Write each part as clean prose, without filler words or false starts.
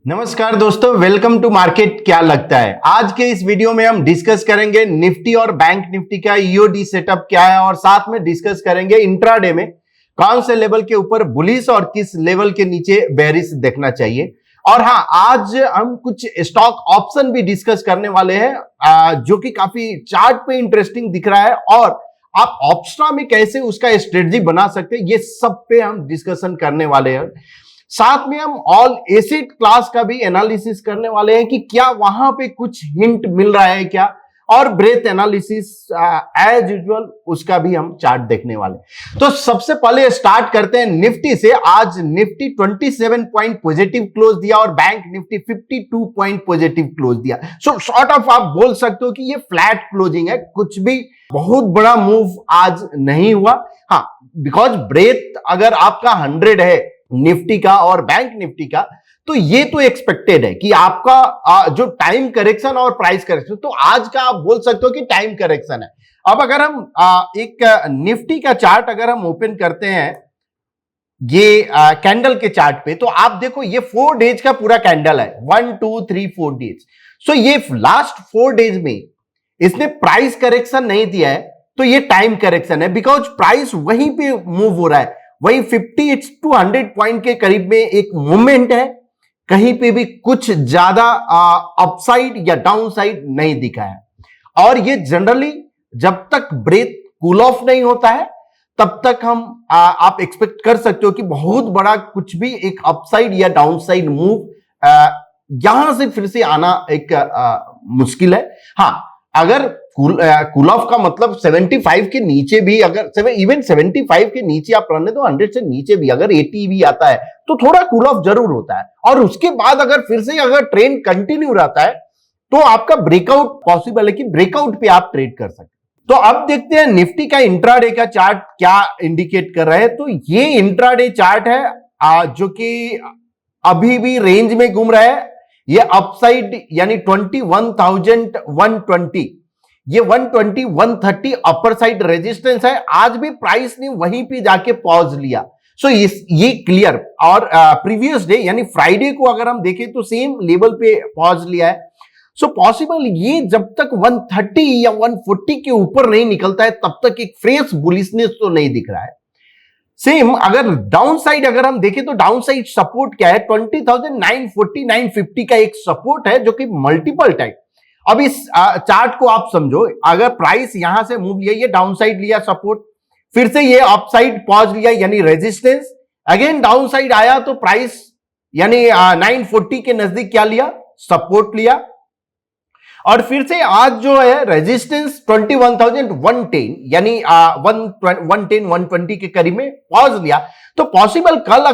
नमस्कार दोस्तों, welcome to market. क्या लगता है आज के इस वीडियो में हम डिस्कस करेंगे निफ्टी और बैंक निफ्टी का ईओडी सेटअप क्या है और साथ में डिस्कस करेंगे इंट्राडे में कौन से लेवल के ऊपर बुलिश और किस लेवल के नीचे बेरिश देखना चाहिए। और हाँ, आज हम कुछ स्टॉक ऑप्शन भी डिस्कस करने वाले हैं जो कि काफी चार्ट पे इंटरेस्टिंग दिख रहा है और आप ऑप्शना में कैसे उसका स्ट्रेटजी बना सकते हैं, ये सब पे हम डिस्कशन करने वाले हैं। साथ में हम ऑल एसेट क्लास का भी एनालिसिस करने वाले हैं कि क्या वहां पे कुछ हिंट मिल रहा है क्या, और ब्रेथ एनालिसिस एज यूजुअल उसका भी हम चार्ट देखने वाले। तो सबसे पहले स्टार्ट करते हैं निफ्टी से। आज निफ्टी 27 पॉइंट पॉजिटिव क्लोज दिया और bank Nifty 52 point positive close दिया। सो शॉर्ट ऑफ आप बोल सकते हो कि ये फ्लैट क्लोजिंग है, कुछ भी बहुत बड़ा मूव आज नहीं हुआ। हाँ, बिकॉज ब्रेथ अगर आपका 100 है निफ्टी का और बैंक निफ्टी का, तो ये तो एक्सपेक्टेड है कि आपका जो टाइम करेक्शन और प्राइस करेक्शन, तो आज का आप बोल सकते हो कि टाइम करेक्शन है। अब अगर हम एक निफ्टी का चार्ट अगर हम ओपन करते हैं ये कैंडल के चार्ट पे, तो आप देखो ये 4 डेज का पूरा कैंडल है, 1 2 3 4 डेज। सो ये लास्ट 4 डेज में इसने प्राइस करेक्शन नहीं दिया है, तो ये टाइम करेक्शन है बिकॉज प्राइस वहीं पे मूव हो रहा है, वही 50 to 100 पॉइंट के करीब में एक मूवमेंट है। कहीं पे भी कुछ ज्यादा अपसाइड या डाउन साइड नहीं दिखा है। और ये जनरली जब तक ब्रेथ कूल ऑफ नहीं होता है तब तक हम आप एक्सपेक्ट कर सकते हो कि बहुत बड़ा कुछ भी एक अपसाइड या डाउन साइड मूव यहां से फिर से आना एक मुश्किल है। हाँ, अगर कूल ऑफ का मतलब 75 के नीचे भी, अगर इवन 75 के नीचे आप रहने दो, 100 से नीचे भी अगर 80 भी आता है तो थोड़ा कूल ऑफ जरूर होता है। और उसके बाद अगर फिर से अगर ट्रेंड कंटिन्यू रहता है तो आपका ब्रेकआउट पॉसिबल है कि ब्रेकआउट पे आप ट्रेड कर सकते हैं। तो अब देखते हैं निफ्टी का इंट्राडे का चार्ट क्या इंडिकेट कर रहा है। तो ये इंट्राडे चार्ट है जो कि अभी भी रेंज में घूम रहा है। ये अपसाइड यानी 21,120, ये 120 130 अपर साइड रेजिस्टेंस है। आज भी प्राइस ने वहीं पे जाके पॉज लिया। सो ये क्लियर। और प्रीवियस डे यानी फ्राइडे को अगर हम देखें तो सेम लेवल पे पॉज लिया है। सो पॉसिबल ये जब तक 130 या 140 के ऊपर नहीं निकलता है तब तक एक फ्रेश बुलिशनेस तो नहीं दिख रहा है। सेम अगर डाउन साइड अगर हम देखें तो डाउन साइड सपोर्ट क्या है, 20,940 950 का एक सपोर्ट है जो कि मल्टीपल टाइम। अब इस चार्ट को आप समझो, अगर प्राइस यहां से मूव लिया, ये डाउन साइड लिया सपोर्ट, फिर से ये अप साइड पॉज लिया यानी रेजिस्टेंस, अगेन डाउन साइड आया तो प्राइस यानी 940 के नजदीक क्या लिया, सपोर्ट लिया, और फिर से आज जो है रेजिस्टेंस 21,110 यानी 110 120 के करीब में पॉज लिया। तो पॉसिबल कल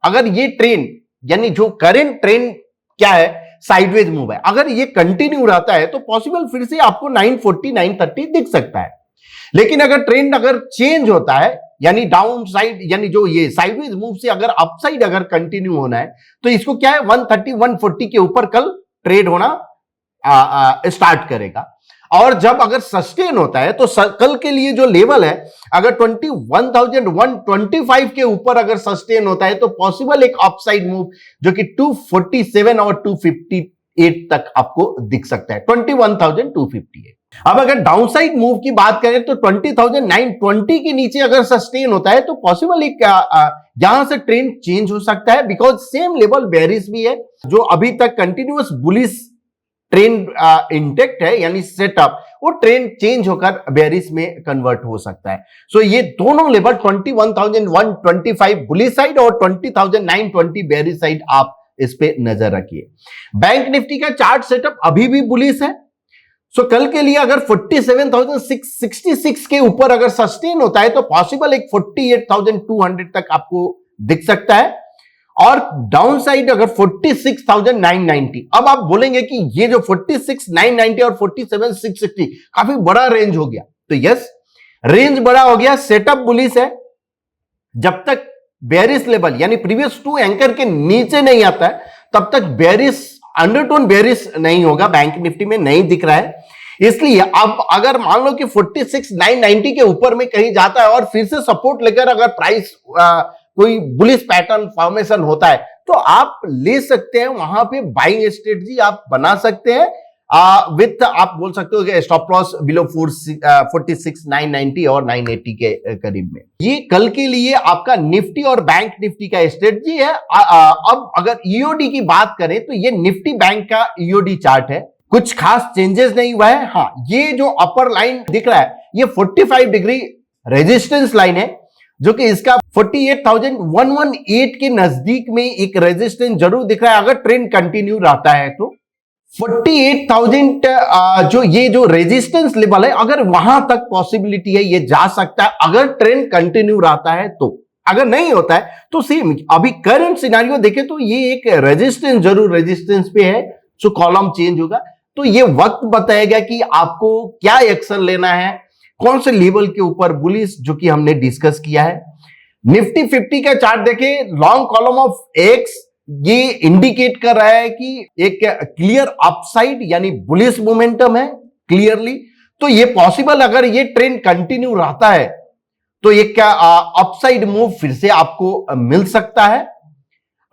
अगर ये ट्रेंड यानी जो करेंट ट्रेंड क्या है, साइडवेज मूव है, अगर ये कंटिन्यू रहता है तो पॉसिबल फिर से आपको 940 930 दिख सकता है। लेकिन अगर ट्रेंड अगर चेंज होता है यानी डाउन साइड यानी जो ये साइडवेज मूव से अगर अपसाइड अगर कंटिन्यू होना है तो इसको क्या है 130 140 के ऊपर कल ट्रेड होना स्टार्ट करेगा। और जब अगर सस्टेन होता है तो कल के लिए जो लेवल है अगर 21,125 के ऊपर अगर सस्टेन होता है तो पॉसिबल एक अपसाइड मूव जो कि 247 और 258 तक आपको दिख सकता है, 21,258। अब अगर डाउनसाइड मूव की बात करें तो 20,920 के नीचे अगर सस्टेन होता है तो पॉसिबल एक यहां से ट्रेंड चेंज हो सकता है बिकॉज सेम लेवल बेरिश भी है जो अभी तक कंटिन्यूअस बुलिश ट्रेंड इंटेक्ट है यानी सेटअप, वो ट्रेंड चेंज होकर बेरिश में कन्वर्ट हो सकता है। सो ये दोनों लेवल 21,125 बुलिश साइड और 20,920 बेरिश साइड आप इस पे नजर रखिए। बैंक निफ्टी का चार्ट सेटअप अभी भी बुलिश है। सो कल के लिए अगर 47,666 के ऊपर अगर सस्टेन होता है तो पॉसिबल एक 48,200 तक आपको दिख सकता है, और डाउन साइड अगर 46,990। अब आप बोलेंगे कि ये जो 46,990 और 47,660 काफी बड़ा रेंज हो गया, तो यस रेंज बड़ा हो गया, सेटअप बुलिश है। जब तक बेरिश लेवल यानी प्रीवियस 2 एंकर के नीचे नहीं आता है तब तक बेरिश अंडरटोन बेरिश नहीं होगा, बैंक निफ्टी में नहीं दिख रहा है। इसलिए अब अगर मान लो कि 46,990 के ऊपर में कहीं जाता है और फिर से सपोर्ट लेकर अगर प्राइस कोई बुलिश पैटर्न फॉर्मेशन होता है तो आप ले सकते हैं, वहां पे बाइंग स्ट्रेटजी आप बना सकते हैं विथ आप बोल सकते हो कि स्टॉप लॉस बिलो 46 990 और 980 के करीब में। ये कल के लिए आपका निफ्टी और बैंक निफ्टी का स्ट्रेटजी है। अब अगर ईओडी की बात करें तो ये निफ्टी बैंक का ईओडी चार्ट है, कुछ खास चेंजेस नहीं हुआ है। हाँ, ये जो अपर लाइन दिख रहा है ये 45 डिग्री रेजिस्टेंस लाइन है, जो कि इसका 48,118 के नजदीक में एक रेजिस्टेंस जरूर दिख रहा है अगर ट्रेंड कंटिन्यू रहता है तो। 48,000 जो रेजिस्टेंस लेवल है, अगर वहां तक पॉसिबिलिटी है ये जा सकता है अगर ट्रेंड कंटिन्यू रहता है तो। अगर नहीं होता है तो सेम अभी करंट सिनेरियो देखें तो ये एक रेजिस्टेंस जरूर रेजिस्टेंस पे है, जो कॉलम चेंज होगा तो ये वक्त बताएगा कि आपको क्या एक्शन लेना है, कौन से लेवल के ऊपर बुलिश, जो कि हमने डिस्कस किया है। निफ्टी 50 का चार्ट देखें, लॉन्ग कॉलम ऑफ एक्स, ये इंडिकेट कर रहा है कि एक क्लियर अपसाइड यानी बुलिश मोमेंटम है क्लियरली। तो ये पॉसिबल अगर ये ट्रेंड कंटिन्यू रहता है तो एक अपसाइड मूव फिर से आपको मिल सकता है।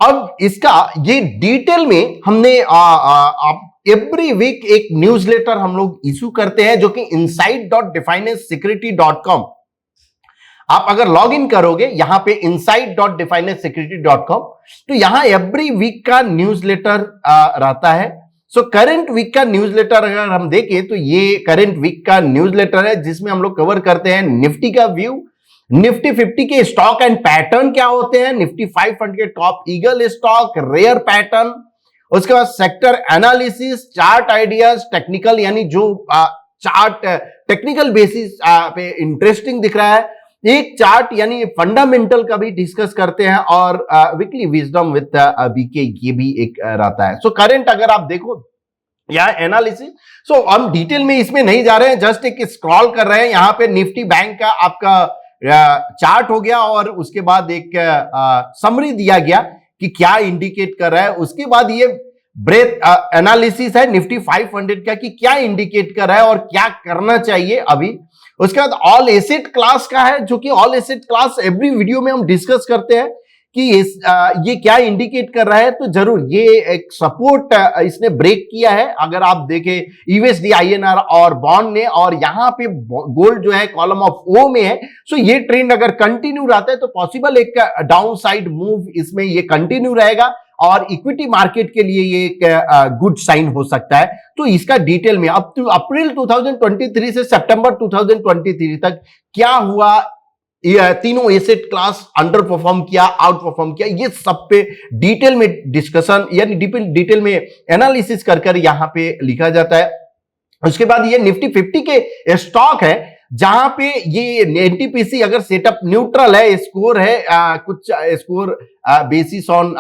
अब इसका ये डिटेल में हमने एवरी वीक एक न्यूज़लेटर हम लोग इशू करते हैं जो कि insight.definedsecurity.com। आप अगर लॉग इन करोगे यहां पे insight.definedsecurity.com तो यहां एवरी वीक का न्यूज़लेटर रहता है। सो करंट वीक का न्यूज़लेटर अगर हम देखें तो ये करंट वीक का न्यूज़लेटर है जिसमें हम लोग कवर करते हैं निफ्टी का व्यू, निफ्टी 50 के स्टॉक एंड पैटर्न क्या होते हैं, निफ्टी 500 के top eagle stock, rare pattern, उसके बाद sector analysis, chart ideas, technical यानी जो चार्ट टेक्निकल बेसिस पे इंटरेस्टिंग दिख रहा है, एक चार्ट यानी फंडामेंटल का भी डिस्कस करते हैं, और वीकली विजडम विद बीके ये भी एक रहता है। सो करंट अगर आप देखो या एनालिसिस, सो हम डिटेल में इसमें नहीं जा रहे हैं, जस्ट एक स्क्रॉल कर रहे हैं। यहां पे निफ्टी बैंक का आपका चार्ट हो गया और उसके बाद एक समरी दिया गया कि क्या इंडिकेट कर रहा है। उसके बाद ये ब्रेथ एनालिसिस है निफ्टी 500 का कि क्या इंडिकेट कर रहा है और क्या करना चाहिए अभी। उसके बाद ऑल एसेट क्लास का है, जो कि all asset class every video में हम डिस्कस करते हैं कि ये क्या इंडिकेट कर रहा है। तो जरूर ये एक सपोर्ट इसने ब्रेक किया है अगर आप देखें यूएसडी आईएनआर और बॉन्ड ने, और यहां पे गोल्ड जो है कॉलम ऑफ ओ में है। सो ये ट्रेंड अगर कंटिन्यू रहता है तो पॉसिबल एक डाउन साइड मूव इसमें ये कंटिन्यू रहेगा और इक्विटी मार्केट के लिए ये एक गुड साइन हो सकता है। तो इसका डिटेल में अब अप्रैल 2023 से सितंबर 2023 तक क्या हुआ, ये तीनों एसेट क्लास अंडर परफॉर्म किया, आउट परफॉर्म किया, ये सब पे डिटेल में डिस्कशन यानी डिटेल में एनालिसिस कर यहां पे लिखा जाता है। उसके बाद ये निफ्टी 50 के स्टॉक है जहां पे ये एनटीपीसी अगर सेटअप न्यूट्रल है, स्कोर है कुछ स्कोर बेसिस ऑन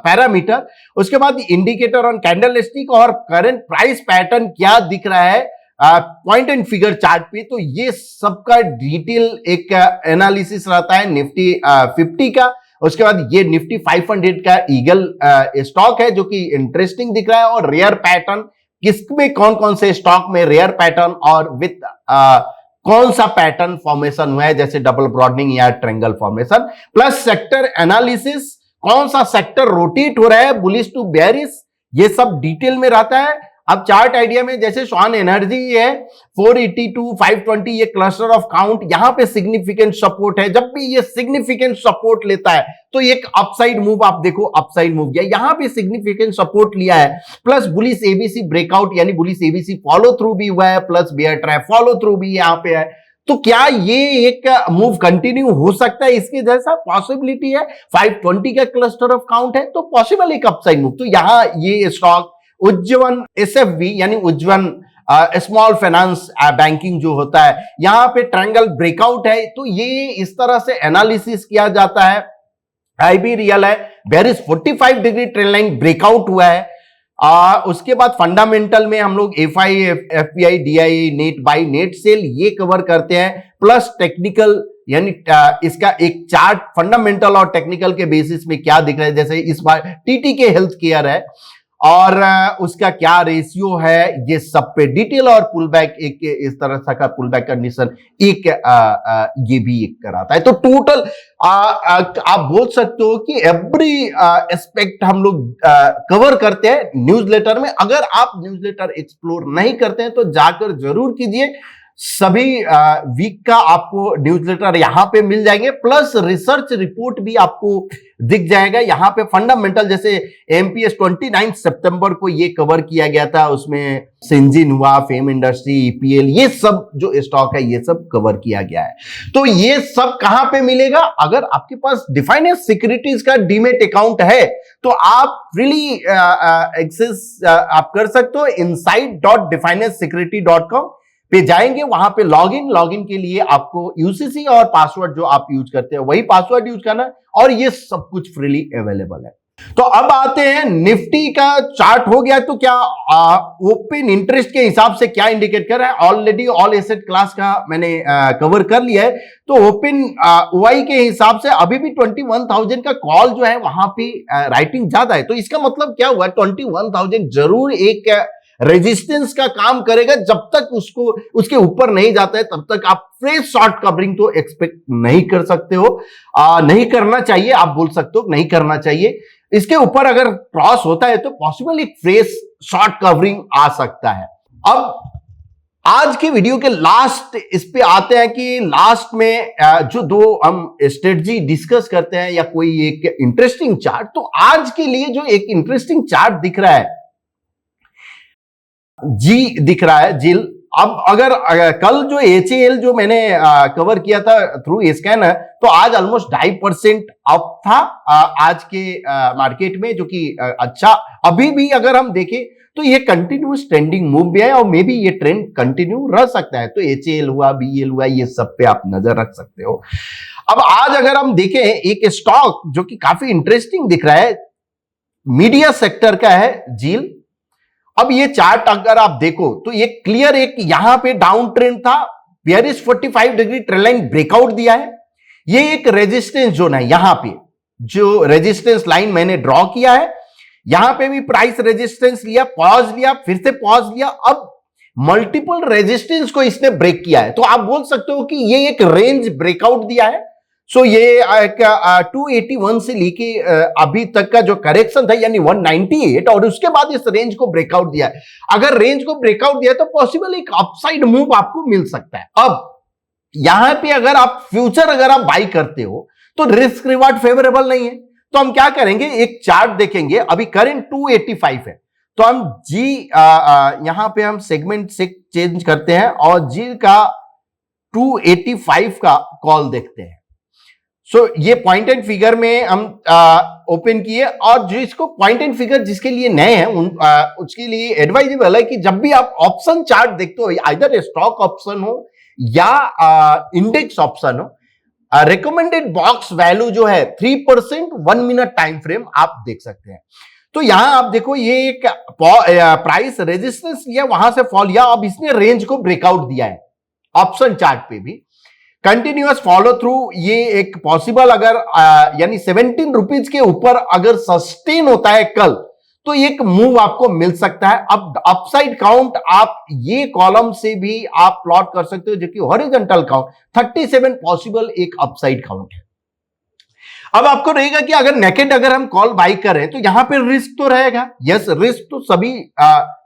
पैरामीटर। उसके बाद इंडिकेटर ऑन कैंडलस्टिक और करंट प्राइस पैटर्न क्या दिख रहा है पॉइंट एंड फिगर चार्ट पे। तो ये सबका डिटेल एक एनालिसिस रहता है निफ्टी 50 का। उसके बाद ये निफ्टी 500 का ईगल स्टॉक है जो कि इंटरेस्टिंग दिख रहा है, और रेयर पैटर्न किसमें कौन कौन से स्टॉक में रेयर पैटर्न और विथ कौन सा पैटर्न फॉर्मेशन हुआ है, जैसे डबल ब्रॉडनिंग या triangle formation, plus sector analysis, कौन सा सेक्टर रोटेट हो रहा है बुलिश टू बेयरिश, ये सब डिटेल में रहता है। अब चार्ट आइडिया में जैसे स्वान एनर्जी है 482 520 ये क्लस्टर ऑफ काउंट, यहां पे सिग्निफिकेंट सपोर्ट है। जब भी ये सिग्निफिकेंट सपोर्ट लेता है तो एक अपसाइड मूव, आप देखो अपसाइड मूव गया, यहां पे सिग्निफिकेंट सपोर्ट लिया है, प्लस बुलिश एबीसी ब्रेकआउट यानी बुलिश एबीसी फॉलो थ्रू भी हुआ है, plus bear trap follow through भी यहां पे है। तो क्या ये एक मूव कंटिन्यू हो सकता है इसके जैसा, पॉसिबिलिटी है। 520 का क्लस्टर ऑफ काउंट है तो पॉसिबल एक अपसाइड मूव। तो यहां ये स्टॉक उज्जवन एसएफबी यानी उज्जवन स्मॉल फाइनेंस बैंकिंग जो होता है, यहां पे ट्रायंगल ब्रेकआउट है, तो ये इस तरह से एनालिसिस किया जाता है। आईबी रियल है bearish 45 degree trend line breakout हुआ है। उसके बाद फंडामेंटल में हम लोग FI FPI DI net by net cell ये कवर करते हैं, प्लस टेक्निकल यानी इसका एक चार्ट फंडामेंटल और टेक्निकल के बेसिस में क्या दिख रहा है, जैसे इस बार टीटी के हेल्थ केयर है। और उसका क्या रेशियो है, ये सब पे डिटेल, और पुल बैक एक इस तरह का पुल बैक कंडीशन एक ये भी एक कराता है। तो टोटल आप बोल सकते हो कि एवरी एस्पेक्ट हम लोग कवर करते हैं न्यूज़लेटर में। अगर आप न्यूज़लेटर एक्सप्लोर नहीं करते हैं तो जाकर जरूर कीजिए। सभी वीक का आपको न्यूज़लेटर यहां पे मिल जाएंगे, प्लस रिसर्च रिपोर्ट भी आपको दिख जाएगा यहां पे। फंडामेंटल जैसे एमपीएस 29 सितंबर को ये कवर किया गया था, उसमें सिंजिन हुआ, फेम इंडस्ट्री, ईपीएल, ये सब जो स्टॉक है ये सब कवर किया गया है। तो ये सब कहां पे मिलेगा? अगर आपके पास डिफाइनेंस सिक्योरिटीज का डीमेट अकाउंट है तो आप रियली एक्सेस आप कर सकते हो inside.definencesecurity.com पे जाएंगे। वहां पे लॉगिन के लिए आपको यूसीसी और पासवर्ड जो आप यूज करते हैं वही पासवर्ड यूज करना है, और ये सब कुछ फ्रीली अवेलेबल है। तो अब आते हैं निफ्टी का चार्ट हो गया, तो क्या ओपन इंटरेस्ट के हिसाब से क्या इंडिकेट कर रहा है? ऑलरेडी ऑल एसेट क्लास का मैंने कवर कर लिया है। तो ओपन ओआई के हिसाब से अभी भी 21,000 का कॉल जो है वहां पे राइटिंग ज्यादा है। तो इसका मतलब क्या हुआ? 21,000 जरूर एक रेजिस्टेंस का काम करेगा। जब तक उसको उसके ऊपर नहीं जाता है तब तक आप फ्रेश शॉर्ट कवरिंग तो एक्सपेक्ट नहीं कर सकते हो, नहीं करना चाहिए। आप बोल सकते हो नहीं करना चाहिए। इसके ऊपर अगर क्रॉस होता है तो पॉसिबल एक फ्रेश शॉर्ट कवरिंग आ सकता है। अब आज के वीडियो के लास्ट इस पे आते हैं कि लास्ट में जो दो हम स्ट्रेटजी डिस्कस करते हैं या कोई एक इंटरेस्टिंग चार्ट, तो आज के लिए जो एक इंटरेस्टिंग चार्ट दिख रहा है, जी दिख रहा है जिल। अब अगर कल जो HAL जो मैंने कवर किया था थ्रू स्कैनर, तो आज ऑलमोस्ट 2.5% अप था आज के मार्केट में, जो कि अच्छा। अभी भी अगर हम देखें तो ये कंटिन्यूस ट्रेंडिंग मूव भी है, और मे बी ये ट्रेंड कंटिन्यू रह सकता है। तो HAL हुआ, BEL हुआ, ये सब पे आप नजर रख सकते हो। अब आज अगर हम देखें एक स्टॉक जो कि काफी इंटरेस्टिंग दिख रहा है, मीडिया सेक्टर का है, जील। अब ये चार्ट अगर आप देखो तो ये क्लियर एक यहां पे डाउन ट्रेंड था, bearish 45 degree trend line breakout दिया है। ये एक रेजिस्टेंस जोन है, यहां पे जो रेजिस्टेंस लाइन मैंने ड्रॉ किया है, यहां पे भी प्राइस रेजिस्टेंस लिया, पॉज लिया, फिर से पॉज लिया, अब मल्टीपल रेजिस्टेंस को इसने ब्रेक किया है। तो आप बोल सकते हो कि ये एक रेंज ब्रेकआउट दिया है। सो ये 281 से लेके अभी तक का जो करेक्शन था यानी 198, और उसके बाद इस रेंज को ब्रेकआउट दिया है। अगर रेंज को ब्रेकआउट दिया तो पॉसिबल एक अपसाइड मूव आपको मिल सकता है। अब यहां पे अगर आप फ्यूचर अगर आप बाई करते हो तो रिस्क रिवार्ड फेवरेबल नहीं है। तो हम क्या करेंगे, एक चार्ट देखेंगे। अभी करंट 285 है, तो हम जी यहां पे हम सेगमेंट से चेंज करते हैं और जी का 285 का कॉल देखते हैं। सो ये पॉइंट एंड फिगर में हम ओपन किए, और जिसको पॉइंट एंड फिगर जिसके लिए नए हैं उसके लिए एडवाइजेबल है कि जब भी आप ऑप्शन चार्ट देखते हो, आइदर स्टॉक ऑप्शन हो या इंडेक्स ऑप्शन हो, रिकमेंडेड बॉक्स वैल्यू जो है 3% 1 मिनट टाइम फ्रेम आप देख सकते हैं। तो यहां आप देखो ये एक प्राइस रेजिस्टेंस लिया, वहां से फॉल लिया, अब इसने रेंज को ब्रेकआउट दिया है। ऑप्शन चार्ट पे भी कंटिन्यूअस फॉलो थ्रू, ये एक पॉसिबल अगर यानी 17 रुपीज के ऊपर अगर सस्टेन होता है कल, तो एक मूव आपको मिल सकता है। अब अपसाइड काउंट आप ये कॉलम से भी आप प्लॉट कर सकते हो, जो कि हॉरिजॉन्टल काउंट 37 पॉसिबल एक अपसाइड काउंट है। अब आपको रहेगा कि अगर नेकेड अगर हम कॉल बाई करें तो यहां पे रिस्क तो रहेगा। यस, रिस्क तो सभी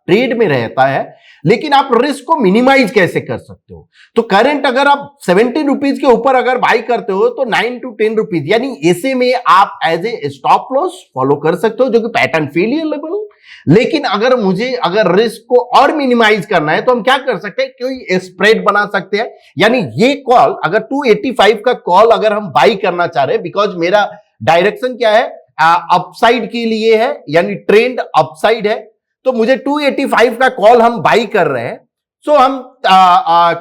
ट्रेड में रहता है, लेकिन आप रिस्क को मिनिमाइज कैसे कर सकते हो? तो करंट अगर आप 70 रुपीज के ऊपर अगर बाई करते हो तो 9 to 10 रुपीज, यानी ऐसे में आप as a stop loss follow कर सकते हो, जो कि पैटर्न फेलियर लेवल। लेकिन अगर मुझे अगर रिस्क को और मिनिमाइज करना है तो हम क्या कर सकते हैं, कोई स्प्रेड बना सकते हैं। यानी ये कॉल अगर 285 का कॉल अगर हम बाई करना चाह रहे हैं, बिकॉज मेरा डायरेक्शन क्या है, अपसाइड के लिए है, यानी ट्रेंड अपसाइड है, तो मुझे 285 का कॉल हम बाई कर रहे हैं। सो हम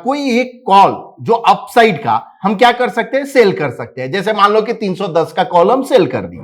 कोई एक कॉल जो अपसाइड का हम क्या कर सकते हैं, सेल कर सकते हैं। जैसे मान लो कि 310 का कॉल हम सेल कर दिए,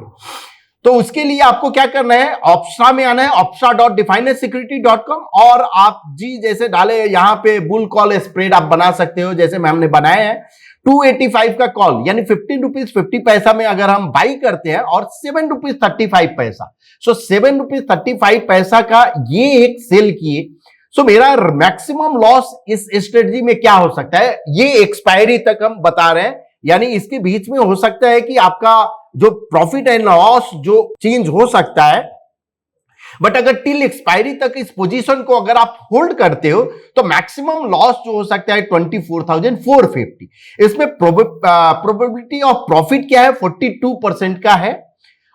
तो उसके लिए आपको क्या करना है, ऑप्शा में आना है, opsa.definedsecurity.com, और आप जी जैसे डाले यहां पे बुल कॉल स्प्रेड आप बना सकते हो, जैसे हमने बनाए हैं। 285 का कॉल यानी 15 रुपीज 50 पैसा में अगर हम बाई करते हैं और 7 रुपीज 35 पैसा, सो 7 रुपीज 35 पैसा का ये एक सेल किए, सो मेरा मैक्सिमम लॉस इस स्ट्रेटजी में क्या हो सकता है, ये एक्सपायरी तक हम बता रहे हैं, यानी इसके बीच में हो सकता है कि आपका जो प्रॉफिट एंड लॉस जो चेंज हो सकता है, बट अगर टिल एक्सपायरी तक इस पोजीशन को अगर आप होल्ड करते हो तो मैक्सिमम लॉस जो हो सकता है 24,450। इसमें प्रोबेबिलिटी ऑफ प्रॉफिट क्या है, 42% का है,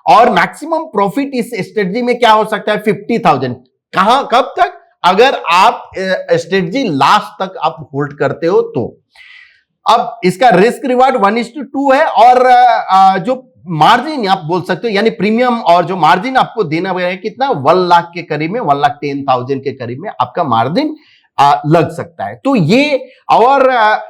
और मैक्सिमम प्रॉफिट इस स्ट्रेटजी में क्या हो सकता है, 50,000। कहां, कब तक, अगर आप स्ट्रेटजी लास्ट तक आप होल्ड करते हो तो। अब इसका रिस्क रिवार्ड 1:2 है, और जो मार्जिन आप बोल सकते हो यानी प्रीमियम और जो मार्जिन आपको देना है कितना, 1 लाख के करीब में, 1,10,000 के करीब में आपका मार्जिन लग सकता है। तो ये, और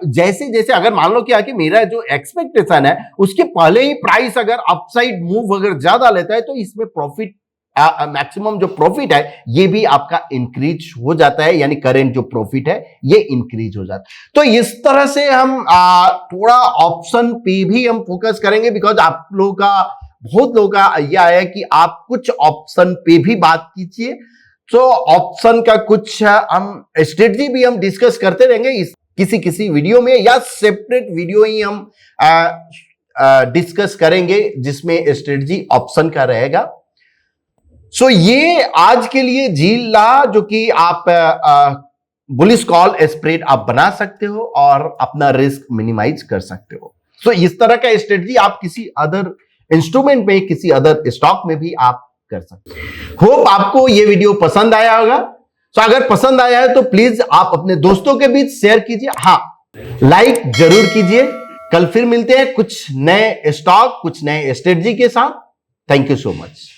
जैसे जैसे अगर मान लो क्या कि मेरा जो एक्सपेक्टेशन है उसके पहले ही प्राइस अगर अपसाइड मूव अगर ज्यादा लेता है तो इसमें प्रॉफिट, मैक्सिमम जो प्रॉफिट है ये भी आपका इंक्रीज हो जाता है, यानी करंट जो प्रॉफिट है ये इंक्रीज हो जाता है। तो इस तरह से हम थोड़ा ऑप्शन पे भी हम फोकस करेंगे, बिकॉज आप लोगों का, बहुत लोगों का यह आया कि आप कुछ ऑप्शन पे भी बात कीजिए। तो ऑप्शन का कुछ हम स्ट्रेटजी भी हम डिस्कस करते रहेंगे इस किसी वीडियो में, या सेपरेट वीडियो ही हम डिस्कस करेंगे जिसमें स्ट्रेटजी ऑप्शन का रहेगा। सो ये आज के लिए झील रहा, जो कि आप बुलिश कॉल स्प्रेड आप बना सकते हो और अपना रिस्क मिनिमाइज कर सकते हो। सो इस तरह का स्ट्रेटजी आप किसी अदर इंस्ट्रूमेंट में, किसी अदर स्टॉक में भी आप कर सकते हो। होप आपको ये वीडियो पसंद आया होगा। सो अगर पसंद आया है तो प्लीज आप अपने दोस्तों के बीच शेयर कीजिए, हाँ लाइक जरूर कीजिए। कल फिर मिलते हैं कुछ नए स्टॉक, कुछ नए स्ट्रेटजी के साथ। Thank you so much.